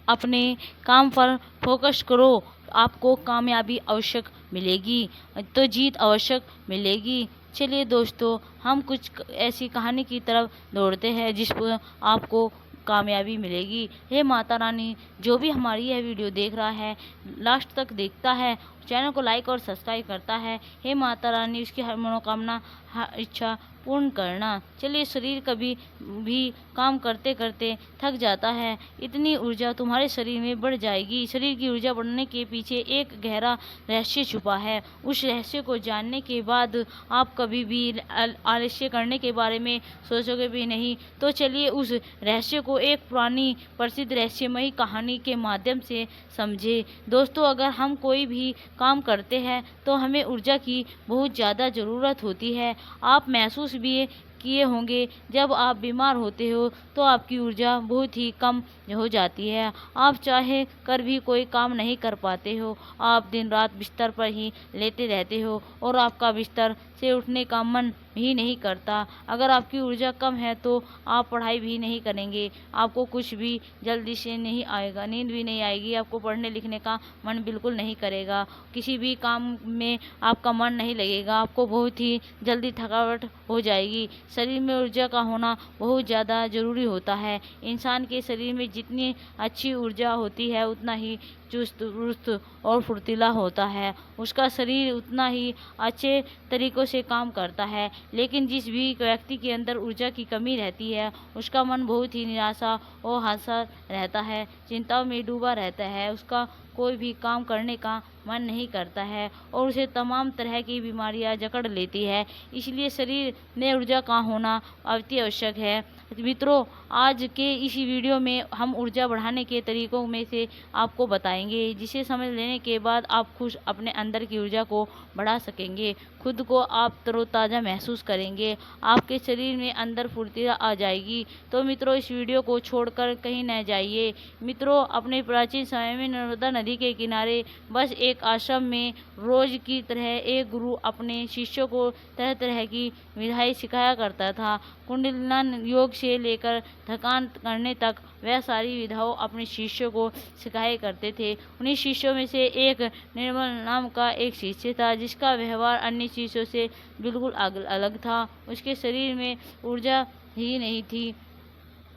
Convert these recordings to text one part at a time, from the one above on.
अपने काम पर फोकस करो, आपको कामयाबी आवश्यक मिलेगी, तो जीत आवश्यक मिलेगी। चलिए दोस्तों, हम कुछ ऐसी कहानी की तरफ दौड़ते हैं जिस पर आपको कामयाबी मिलेगी। हे माता रानी, जो भी हमारी यह वीडियो देख रहा है, लास्ट तक देखता है, चैनल को लाइक और सब्सक्राइब करता है, हे माता रानी उसकी हर मनोकामना, हर इच्छा पूर्ण करना। चलिए, शरीर कभी भी काम करते करते थक जाता है, इतनी ऊर्जा तुम्हारे शरीर में बढ़ जाएगी। शरीर की ऊर्जा बढ़ने के पीछे एक गहरा रहस्य छुपा है। उस रहस्य को जानने के बाद आप कभी भी आलस्य करने के बारे में सोचोगे भी नहीं। तो चलिए उस रहस्य को एक पुरानी प्रसिद्ध रहस्यमयी कहानी के माध्यम से समझे। दोस्तों, अगर हम कोई भी काम करते हैं तो हमें ऊर्जा की बहुत ज़्यादा ज़रूरत होती है। आप महसूस भी किए होंगे, जब आप बीमार होते हो तो आपकी ऊर्जा बहुत ही कम हो जाती है। आप चाहे कर भी कोई काम नहीं कर पाते हो, आप दिन रात बिस्तर पर ही लेटे रहते हो और आपका बिस्तर से उठने का मन ही नहीं करता। अगर आपकी ऊर्जा कम है तो आप पढ़ाई भी नहीं करेंगे, आपको कुछ भी जल्दी से नहीं आएगा, नींद भी नहीं आएगी, आपको पढ़ने लिखने का मन बिल्कुल नहीं करेगा, किसी भी काम में आपका मन नहीं लगेगा, आपको बहुत ही जल्दी थकावट हो जाएगी। शरीर में ऊर्जा का होना बहुत ज़्यादा ज़रूरी होता है। इंसान के शरीर में जितनी अच्छी ऊर्जा होती है उतना ही चुस्त दुरुस्त और फुर्तीला होता है, उसका शरीर उतना ही अच्छे तरीक़ों से काम करता है। लेकिन जिस भी व्यक्ति के अंदर ऊर्जा की कमी रहती है, उसका मन बहुत ही निराशा और हताशा रहता है, चिंताओं में डूबा रहता है, उसका कोई भी काम करने का मन नहीं करता है और उसे तमाम तरह की बीमारियां जकड़ लेती है। इसलिए शरीर में ऊर्जा का होना अति आवश्यक है। मित्रों, आज के इस वीडियो में हम ऊर्जा बढ़ाने के तरीकों में से आपको बताएंगे, जिसे समझ लेने के बाद आप खुद अपने अंदर की ऊर्जा को बढ़ा सकेंगे, खुद को आप तरोताज़ा महसूस करेंगे, आपके शरीर में अंदर फुर्तीला आ जाएगी। तो मित्रों, इस वीडियो को छोड़कर कहीं न जाइए। मित्रों, अपने प्राचीन समय में नर्मदा नदी के किनारे बस एक आश्रम में रोज की तरह एक गुरु अपने शिष्यों को तरह तरह की विधाएं सिखाया करता था। कुंडलिनी योग से लेकर थकान करने तक वह सारी विधाओं अपने शिष्यों को सिखाया करते थे। उन्हीं शिष्यों में से एक निर्मल नाम का एक शिष्य था, जिसका व्यवहार अन्य शिष्यों से बिल्कुल अलग था। उसके शरीर में ऊर्जा ही नहीं थी,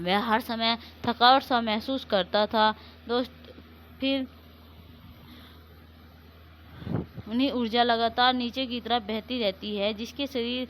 वह हर समय थकावट सा महसूस करता था। फिर उन्हें ऊर्जा लगातार नीचे की तरफ बहती रहती है, जिसके शरीर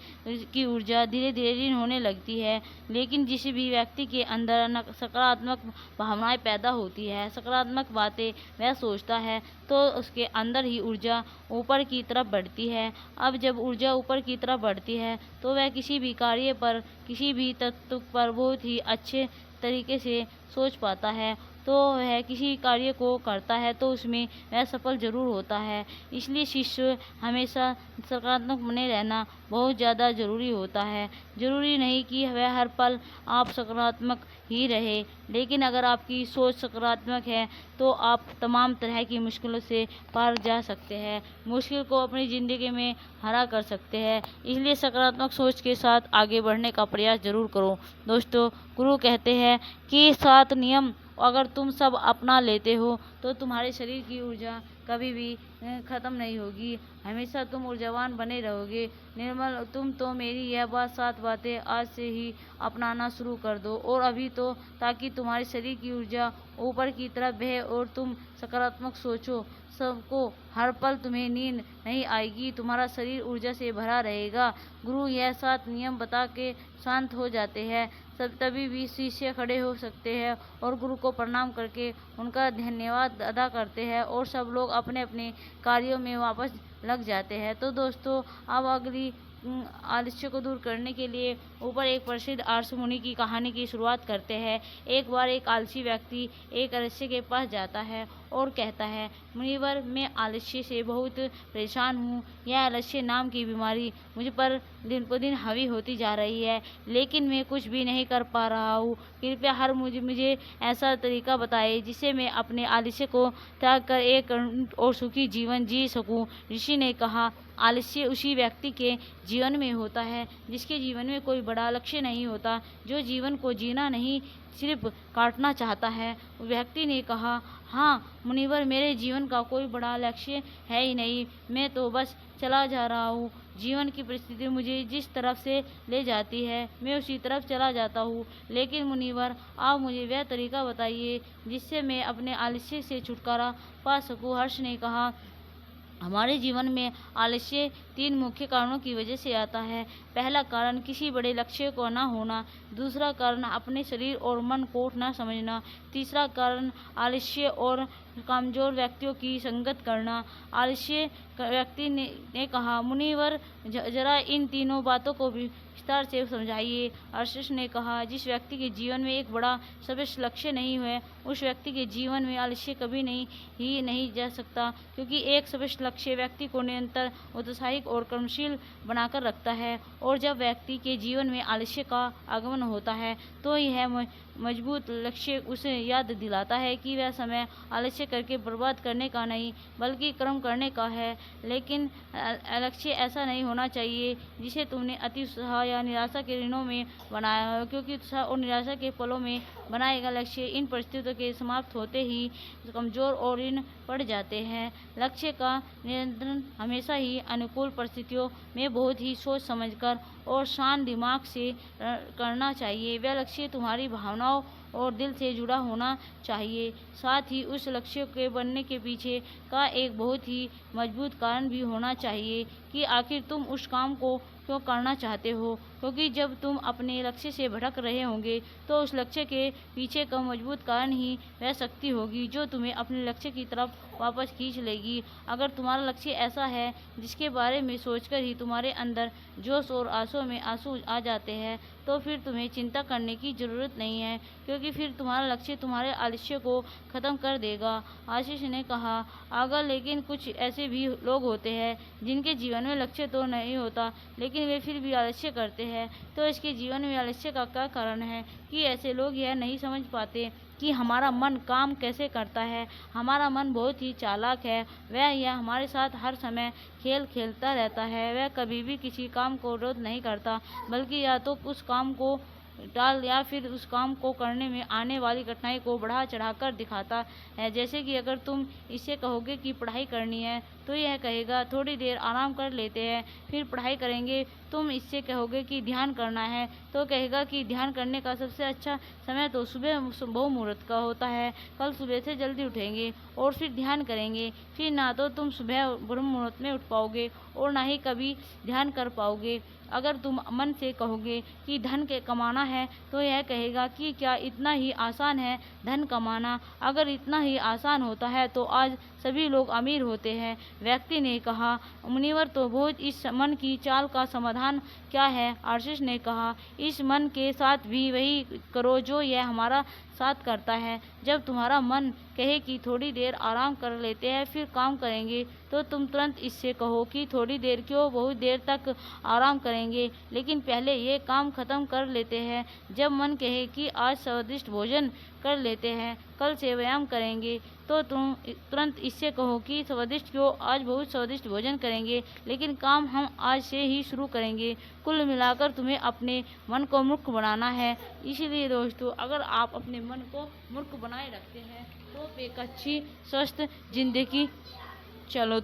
की ऊर्जा धीरे धीरे ऋण होने लगती है। लेकिन जिस भी व्यक्ति के अंदर सकारात्मक भावनाएं पैदा होती है, सकारात्मक बातें वह सोचता है, तो उसके अंदर ही ऊर्जा ऊपर की तरफ बढ़ती है। अब जब ऊर्जा ऊपर की तरफ बढ़ती है तो वह किसी भी कार्य पर, किसी भी तत्व पर बहुत ही अच्छे तरीके से सोच पाता है, तो वह किसी कार्य को करता है तो उसमें वह सफल ज़रूर होता है। इसलिए शिष्य हमेशा सकारात्मक बने रहना बहुत ज़्यादा ज़रूरी होता है। ज़रूरी नहीं कि वह हर पल आप सकारात्मक ही रहे, लेकिन अगर आपकी सोच सकारात्मक है तो आप तमाम तरह की मुश्किलों से पार जा सकते हैं, मुश्किल को अपनी ज़िंदगी में हरा कर सकते हैं। इसलिए सकारात्मक सोच के साथ आगे बढ़ने का प्रयास ज़रूर करो। दोस्तों, गुरु कहते हैं कि 7 नियम अगर तुम सब अपना लेते हो तो तुम्हारे शरीर की ऊर्जा कभी भी ख़त्म नहीं होगी, हमेशा तुम ऊर्जावान बने रहोगे। निर्मल, तुम तो मेरी यह 7 बातें आज से ही अपनाना शुरू कर दो और अभी तो, ताकि तुम्हारे शरीर की ऊर्जा ऊपर की तरफ बहे और तुम सकारात्मक सोचो। सबको हर पल तुम्हें नींद नहीं आएगी, तुम्हारा शरीर ऊर्जा से भरा रहेगा। गुरु यह 7 नियम बता के शांत हो जाते हैं। सब तभी भी शिष्य खड़े हो सकते हैं और गुरु को प्रणाम करके उनका धन्यवाद अदा करते हैं और सब लोग अपने अपने कार्यों में वापस लग जाते हैं। तो दोस्तों, अब अगली आलस्य को दूर करने के लिए ऊपर एक प्रसिद्ध आलस्य मुनि की कहानी की शुरुआत करते हैं। एक बार एक आलसी व्यक्ति एक आलस्य के पास जाता है और कहता है, मुनिवर मैं आलस्य से बहुत परेशान हूँ। यह आलस्य नाम की बीमारी मुझ पर दिन ब दिन हावी होती जा रही है, लेकिन मैं कुछ भी नहीं कर पा रहा हूँ। कृपया हर मुझे ऐसा तरीका बताइए जिससे मैं अपने आलस्य को त्याग कर एक और सुखी जीवन जी सकूं। ऋषि ने कहा, आलस्य उसी व्यक्ति के जीवन में होता है जिसके जीवन में कोई बड़ा लक्ष्य नहीं होता, जो जीवन को जीना नहीं सिर्फ काटना चाहता है। व्यक्ति ने कहा, हाँ मुनिवर, मेरे जीवन का कोई बड़ा लक्ष्य है ही नहीं, मैं तो बस चला जा रहा हूँ। जीवन की परिस्थिति मुझे जिस तरफ से ले जाती है मैं उसी तरफ चला जाता हूँ। लेकिन मुनिवर, आप मुझे वह तरीका बताइए जिससे मैं अपने आलस्य से छुटकारा पा सकूँ। हर्ष ने कहा, हमारे जीवन में आलस्य 3 मुख्य कारणों की वजह से आता है। पहला कारण किसी बड़े लक्ष्य को न होना, दूसरा कारण अपने शरीर और मन को न समझना, तीसरा कारण आलस्य और कमजोर व्यक्तियों की संगत करना। आलस्य व्यक्ति ने कहा, मुनिवर जरा इन तीनों बातों को भी विस्तार से समझाइए। अर्शिष ने कहा, जिस व्यक्ति के जीवन में एक बड़ा स्पष्ट लक्ष्य नहीं है उस व्यक्ति के जीवन में आलस्य कभी नहीं जा सकता, क्योंकि एक स्पष्ट लक्ष्य व्यक्ति को निरंतर उत्साहित और कर्मशील बनाकर रखता है। और जब व्यक्ति के जीवन में आलस्य का आगमन होता है तो यह मजबूत लक्ष्य उसे याद दिलाता है कि वह समय आलस्य करके बर्बाद करने का नहीं बल्कि कर्म करने का है। लेकिन लक्ष्य ऐसा नहीं होना चाहिए जिसे तुमने अति उत्साह या निराशा के ऋणों में बनाया हो, क्योंकि उत्साह और निराशा के फलों में बनाए गए लक्ष्य इन परिस्थितियों के समाप्त होते ही कमजोर और ऋण पड़ जाते हैं। लक्ष्य का नियंत्रण हमेशा ही अनुकूल परिस्थितियों में बहुत ही सोच समझकर और शांत दिमाग से करना चाहिए। वह लक्ष्य तुम्हारी भावनाओं और दिल से जुड़ा होना चाहिए। साथ ही उस लक्ष्य के बनने के पीछे का एक बहुत ही मजबूत कारण भी होना चाहिए कि आखिर तुम उस काम को क्यों करना चाहते हो, क्योंकि जब तुम अपने लक्ष्य से भटक रहे होंगे तो उस लक्ष्य के पीछे का मजबूत कारण ही वह शक्ति होगी जो तुम्हें अपने लक्ष्य की तरफ वापस खींच लेगी। अगर तुम्हारा लक्ष्य ऐसा है जिसके बारे में सोचकर ही तुम्हारे अंदर जोश और आंसू में आंसू आ जाते हैं तो फिर तुम्हें चिंता करने की ज़रूरत नहीं है, क्योंकि फिर तुम्हारा लक्ष्य तुम्हारे आलस्य को ख़त्म कर देगा। आशीष ने कहा, अगर लेकिन कुछ ऐसे भी लोग होते हैं जिनके जीवन में लक्ष्य तो नहीं होता लेकिन वे फिर भी आलस्य करते हैं, तो इसके जीवन में आलस्य का क्या कारण है कि ऐसे लोग यह नहीं समझ पाते कि हमारा मन काम कैसे करता है। हमारा मन बहुत ही चालाक है, यह हमारे साथ हर समय खेल खेलता रहता है। वह कभी भी किसी काम को विरोध नहीं करता, बल्कि या तो उस काम को टाल या फिर उस काम को करने में आने वाली कठिनाई को बढ़ा चढ़ाकर दिखाता है। जैसे कि अगर तुम इससे कहोगे कि पढ़ाई करनी है तो यह कहेगा थोड़ी देर आराम कर लेते हैं फिर पढ़ाई करेंगे। तुम इससे कहोगे कि ध्यान करना है तो कहेगा कि ध्यान करने का सबसे अच्छा समय तो सुबह बहु मुहूर्त का होता है, कल सुबह से जल्दी उठेंगे और फिर ध्यान करेंगे। फिर ना तो तुम सुबह ब्रह्म मुहूर्त में उठ पाओगे और ना ही कभी ध्यान कर पाओगे। अगर तुम मन से कहोगे कि धन के कमाना है तो यह कहेगा कि क्या इतना ही आसान है धन कमाना। अगर इतना ही आसान होता है तो आज सभी लोग अमीर होते हैं। व्यक्ति ने कहा, मुनिवर तो बहुत इस मन की चाल का समाधान क्या है? आशीष ने कहा, इस मन के साथ भी वही करो जो यह हमारा साथ करता है। जब तुम्हारा मन कहे कि थोड़ी देर आराम कर लेते हैं फिर काम करेंगे तो तुम तुरंत इससे कहो कि थोड़ी देर क्यों, बहुत देर तक आराम करेंगे, लेकिन पहले ये काम खत्म कर लेते हैं। जब मन कहे कि आज स्वादिष्ट भोजन कर लेते हैं, कल से व्यायाम करेंगे, तो तुम तुरंत इससे कहो कि स्वादिष्ट क्यों, आज बहुत स्वादिष्ट भोजन करेंगे, लेकिन काम हम आज से ही शुरू करेंगे। कुल मिलाकर तुम्हें अपने मन को मूर्ख बनाना है। इसीलिए दोस्तों, अगर आप अपने मन को मूर्ख बनाए रखते हैं तो एक अच्छी स्वस्थ जिंदगी चलो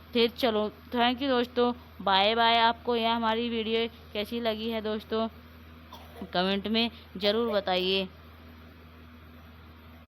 थैंक यू दोस्तों, बाय बाय। आपको यह हमारी वीडियो कैसी लगी है दोस्तों कमेंट में ज़रूर बताइए।